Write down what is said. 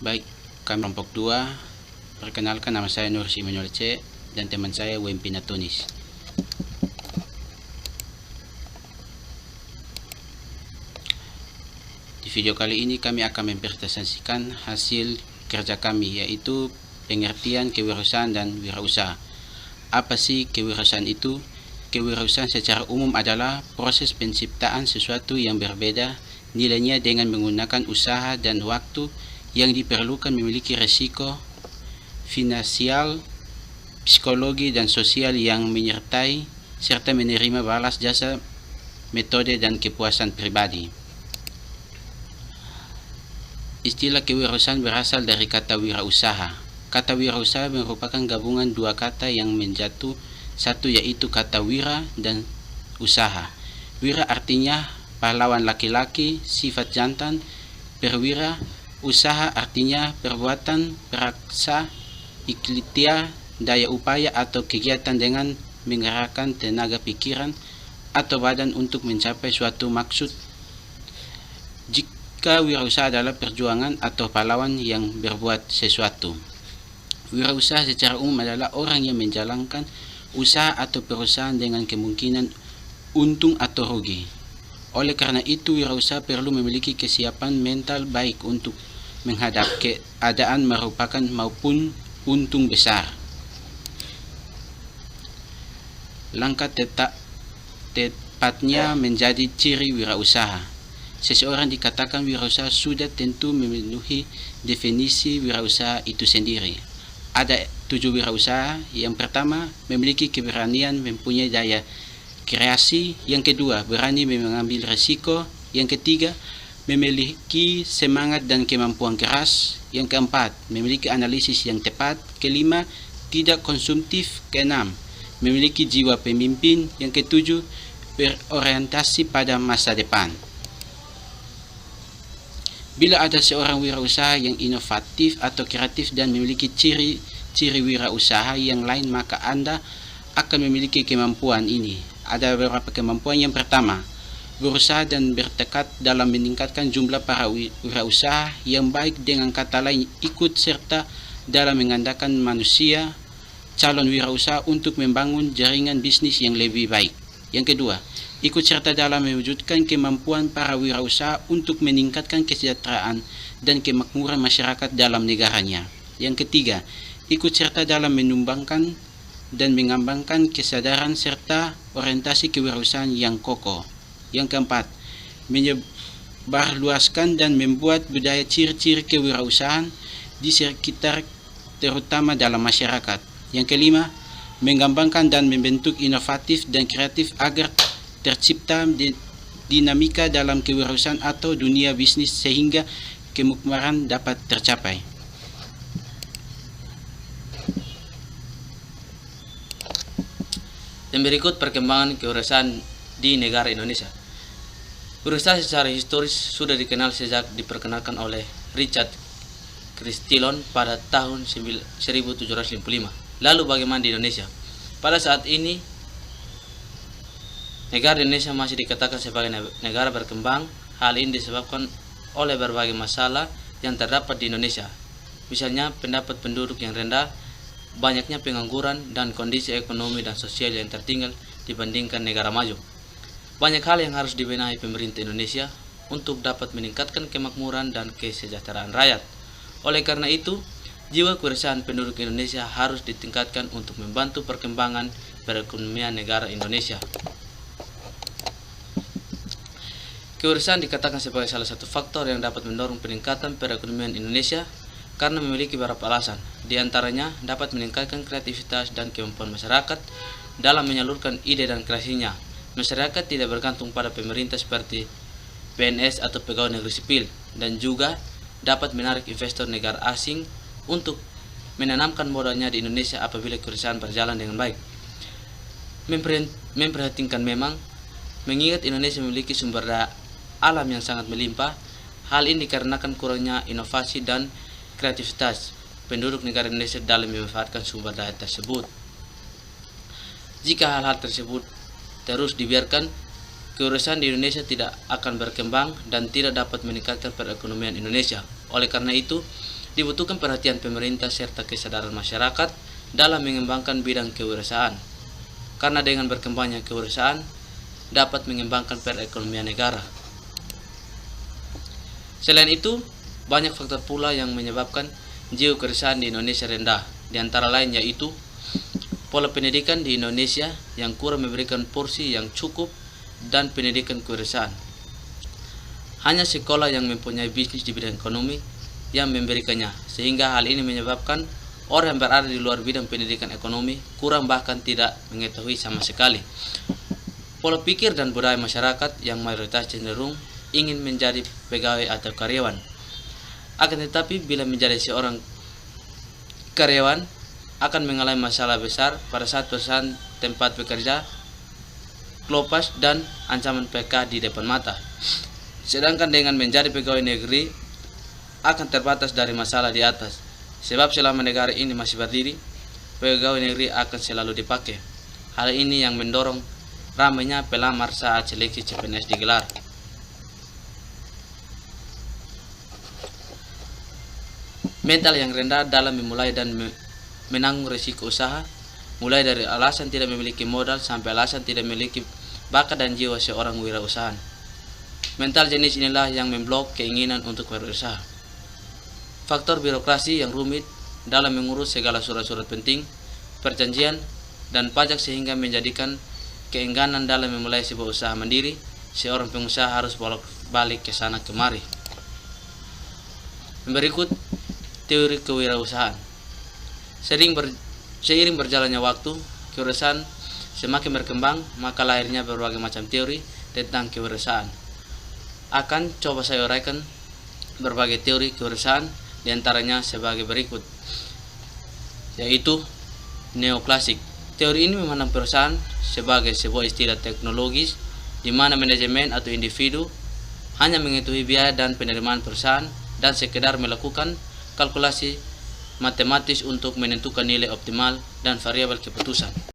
Baik, kami kelompok 2. Perkenalkan, nama saya Nur Simanuel C dan teman saya Wempi Natunis. Di video kali ini kami akan mempresentasikan hasil kerja kami, yaitu pengertian kewirausahaan dan wirausaha. Apa sih kewirausahaan itu? Kewirausahaan secara umum adalah proses penciptaan sesuatu yang berbeda nilainya dengan menggunakan usaha dan waktu yang diperlukan, memiliki risiko finansial, psikologi, dan sosial yang menyertai serta menerima balas jasa, metode, dan kepuasan pribadi. Istilah kewirausahaan berasal dari kata wirausaha. Kata wirausaha merupakan gabungan dua kata yang menjatu satu, yaitu kata wira dan usaha. Wira artinya pahlawan laki-laki, sifat jantan, perwira. Usaha artinya perbuatan, praksa, ikhtiar, daya upaya atau kegiatan dengan mengerahkan tenaga pikiran atau badan untuk mencapai suatu maksud. Jika wirausaha adalah perjuangan atau pahlawan yang berbuat sesuatu. Wirausaha secara umum adalah orang yang menjalankan usaha atau perusahaan dengan kemungkinan untung atau rugi. Oleh karena itu, wirausaha perlu memiliki kesiapan mental baik untuk menghadap keadaan merupakan maupun untung besar. Langkah tepatnya menjadi ciri wirausaha. Seseorang dikatakan wirausaha sudah tentu memenuhi definisi wirausaha itu sendiri. Ada 7 wirausaha. Yang pertama, memiliki keberanian, mempunyai daya kreasi. Yang kedua, berani mengambil risiko. Yang ketiga, memiliki semangat dan kemampuan keras. Yang keempat, memiliki analisis yang tepat. Kelima, tidak konsumtif. Keenam, memiliki jiwa pemimpin. Yang ketujuh, berorientasi pada masa depan. Bila ada seorang wirausaha yang inovatif atau kreatif dan memiliki ciri wirausaha yang lain, maka Anda akan memiliki kemampuan ini. Ada beberapa kemampuan. Yang pertama, berusaha dan bertekad dalam meningkatkan jumlah para wirausaha yang baik. Dengan kata lain, ikut serta dalam mengandalkan manusia calon wirausaha untuk membangun jaringan bisnis yang lebih baik. Yang kedua, ikut serta dalam mewujudkan kemampuan para wirausaha untuk meningkatkan kesejahteraan dan kemakmuran masyarakat dalam negaranya. Yang ketiga, ikut serta dalam menumbangkan dan mengembangkan kesadaran serta orientasi kewirausahaan yang kokoh. Yang keempat, menyebarluaskan dan membuat budaya ciri-ciri kewirausahaan di sekitar, terutama dalam masyarakat. Yang kelima, mengembangkan dan membentuk inovatif dan kreatif agar tercipta dinamika dalam kewirausahaan atau dunia bisnis sehingga kemakmuran dapat tercapai. Dan berikut perkembangan kewirausahaan di negara Indonesia. Wirausaha secara historis sudah dikenal sejak diperkenalkan oleh Richard Cantillon pada tahun 1755. Lalu bagaimana di Indonesia? Pada saat ini, negara Indonesia masih dikatakan sebagai negara berkembang. Hal ini disebabkan oleh berbagai masalah yang terdapat di Indonesia. Misalnya pendapat penduduk yang rendah, banyaknya pengangguran, dan kondisi ekonomi dan sosial yang tertinggal dibandingkan negara maju. Banyak hal yang harus dibenahi pemerintah Indonesia untuk dapat meningkatkan kemakmuran dan kesejahteraan rakyat. Oleh karena itu, jiwa kewirausahaan penduduk Indonesia harus ditingkatkan untuk membantu perkembangan perekonomian negara Indonesia. Kewirausahaan dikatakan sebagai salah satu faktor yang dapat mendorong peningkatan perekonomian Indonesia karena memiliki beberapa alasan. Di antaranya dapat meningkatkan kreativitas dan kemampuan masyarakat dalam menyalurkan ide dan kreasinya. Masyarakat tidak bergantung pada pemerintah seperti PNS atau pegawai negeri sipil, dan juga dapat menarik investor negara asing untuk menanamkan modalnya di Indonesia apabila kewirausahaan berjalan dengan baik. Memperhatikan memang, mengingat Indonesia memiliki sumber daya alam yang sangat melimpah. Hal ini dikarenakan kurangnya inovasi dan kreativitas penduduk negara Indonesia dalam memanfaatkan sumber daya tersebut. Jika hal-hal tersebut terus dibiarkan, kewirausahaan di Indonesia tidak akan berkembang dan tidak dapat meningkatkan perekonomian Indonesia. Oleh karena itu, dibutuhkan perhatian pemerintah serta kesadaran masyarakat dalam mengembangkan bidang kewirausahaan. Karena dengan berkembangnya kewirausahaan dapat mengembangkan perekonomian negara. Selain itu, banyak faktor pula yang menyebabkan jiwa kewirausahaan di Indonesia rendah, di antara lain yaitu pola pendidikan di Indonesia yang kurang memberikan porsi yang cukup dan pendidikan kewirausahaan. Hanya sekolah yang mempunyai bisnis di bidang ekonomi yang memberikannya, sehingga hal ini menyebabkan orang yang berada di luar bidang pendidikan ekonomi kurang bahkan tidak mengetahui sama sekali. Pola pikir dan budaya masyarakat yang mayoritas cenderung ingin menjadi pegawai atau karyawan. Akan tetapi bila menjadi seorang karyawan akan mengalami masalah besar pada saat perusahaan tempat bekerja klopas dan ancaman PK di depan mata. Sedangkan dengan menjadi pegawai negeri akan terbatas dari masalah di atas. Sebab selama negara ini masih berdiri, pegawai negeri akan selalu dipakai. Hal ini yang mendorong ramainya pelamar saat seleksi CPNS digelar. Mental yang rendah dalam memulai dan menanggung risiko usaha, mulai dari alasan tidak memiliki modal sampai alasan tidak memiliki bakat dan jiwa seorang wirausahaan. Mental jenis inilah yang memblok keinginan untuk berusaha. Faktor birokrasi yang rumit dalam mengurus segala surat-surat penting, perjanjian, dan pajak sehingga menjadikan keengganan dalam memulai sebuah usaha mandiri. Seorang pengusaha harus bolak-balik ke sana kemari. Berikut teori kewirausahaan. Seiring berjalannya waktu, kewirausahaan semakin berkembang, maka lahirnya berbagai macam teori tentang kewirausahaan. Akan coba saya uraikan berbagai teori kewirausahaan, diantaranya sebagai berikut, yaitu neoklasik. Teori ini memandang perusahaan sebagai sebuah istilah teknologis di mana manajemen atau individu hanya mengetahui biaya dan penerimaan perusahaan dan sekedar melakukan kalkulasi matematis untuk menentukan nilai optimal dan variabel keputusan.